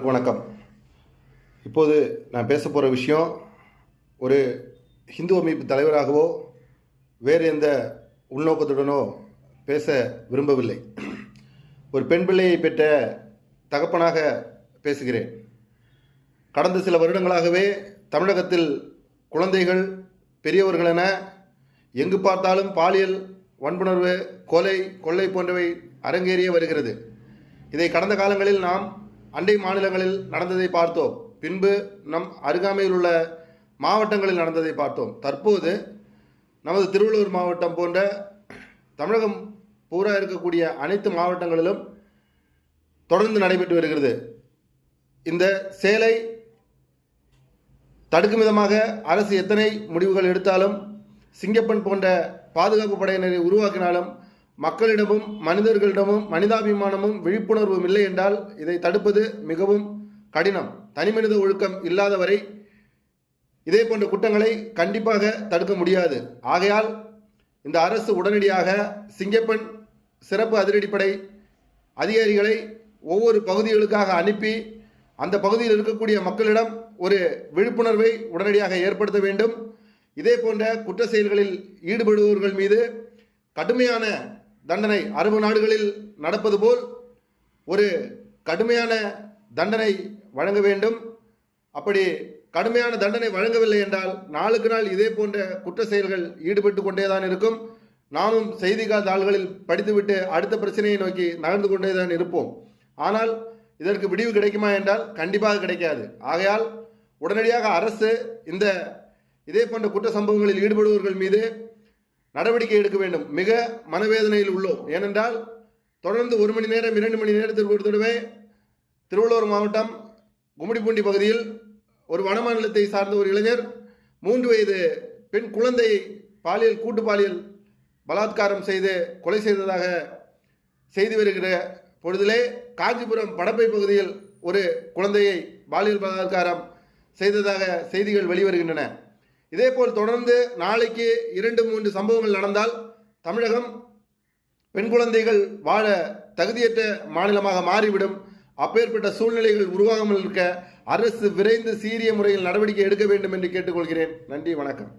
வணக்கம். இப்போது நான் பேச போகிற விஷயம் ஒரு ஹிந்து அமைப்பு தலைவராகவோ வேறு எந்த உள்நோக்கத்துடனோ பேச விரும்பவில்லை. ஒரு பெண் பிள்ளையை பெற்ற தகப்பனாக பேசுகிறேன். கடந்த சில வருடங்களாகவே தமிழகத்தில் குழந்தைகள் பெரியவர்களென எங்கு பார்த்தாலும் பாலியல் வன்புணர்வு, கொள்ளை போன்றவை அரங்கேறிய வருகிறது. இதை கடந்த காலங்களில் நாம் அண்டை மாநிலங்களில் நடந்ததை பார்த்தோம். பின்பு நம் அருகாமையில் உள்ள மாவட்டங்களில் நடந்ததை பார்த்தோம். தற்போது நமது திருவள்ளூர் மாவட்டம் போன்ற தமிழகம் பூரா இருக்கக்கூடிய அனைத்து மாவட்டங்களிலும் தொடர்ந்து நடைபெற்று வருகிறது. இந்த செயலை தடுக்கும் விதமாக அரசு எத்தனை முடிவுகள் எடுத்தாலும், சிங்கப்பெண் போன்ற பாதுகாப்பு படையினரை உருவாக்கினாலும், மக்களிடமும் மனிதர்களிடமும் மனிதாபிமானமும் விழிப்புணர்வும் இல்லை என்றால் இதை தடுப்பது மிகவும் கடினம். தனிமனித ஒழுக்கம் இல்லாதவரை இதே போன்ற குற்றங்களை கண்டிப்பாக தடுக்க முடியாது. ஆகையால் இந்த அரசு உடனடியாக சிங்கப்பெண் சிறப்பு அதிரடிப்படை அதிகாரிகளை ஒவ்வொரு பகுதிகளுக்காக அனுப்பி அந்த பகுதியில் இருக்கக்கூடிய மக்களிடம் ஒரு விழிப்புணர்வை உடனடியாக ஏற்படுத்த வேண்டும். இதே போன்ற குற்ற செயல்களில் ஈடுபடுபவர்கள் மீது கடுமையான தண்டனை, அரபு நாடுகளில் நடப்பது போல் ஒரு கடுமையான தண்டனை வழங்க வேண்டும். அப்படி கடுமையான தண்டனை வழங்கவில்லை என்றால் நாளுக்கு நாள் இதே போன்ற குற்ற செயல்கள் ஈடுபட்டு கொண்டேதான் இருக்கும். நாமும் செய்திகள் தாள்களில் படித்துவிட்டு அடுத்த பிரச்சனையை நோக்கி நகர்ந்து கொண்டேதான் இருப்போம். ஆனால் இதற்கு விடிவு கிடைக்குமா என்றால் கண்டிப்பாக கிடைக்காது. ஆகையால் உடனடியாக அரசு இதே போன்ற குற்ற சம்பவங்களில் ஈடுபடுபவர்கள் மீது நடவடிக்கை எடுக்க வேண்டும். மிக மனவேதனையில் உள்ளோம். ஏனென்றால் தொடர்ந்து 1 மணி நேரம் 2 மணி நேரத்திற்கு ஒரு தடவை திருவள்ளூர் மாவட்டம் கும்மிடிப்பூண்டி பகுதியில் ஒரு வனமாநிலத்தை சார்ந்த ஒரு இளைஞர் 3 வயது பெண் குழந்தையை கூட்டு பாலியல் பலாத்காரம் செய்து கொலை செய்ததாக செய்தி வருகிற பொழுதிலே, காஞ்சிபுரம் படப்பை பகுதியில் ஒரு குழந்தையை பாலியல் பலாத்காரம் செய்ததாக செய்திகள் வெளிவருகின்றன. இதேபோல் தொடர்ந்து நாளைக்கு 2-3 சம்பவங்கள் நடந்தால் தமிழகம் பெண் குழந்தைகள் வாழ தகுதியற்ற மாநிலமாக மாறிவிடும். அப்பேற்பட்ட சூழ்நிலைகள் உருவாகாமல் இருக்க அரசு விரைந்து சீரிய முறையில் நடவடிக்கை எடுக்க வேண்டும் என்று கேட்டுக்கொள்கிறேன். நன்றி, வணக்கம்.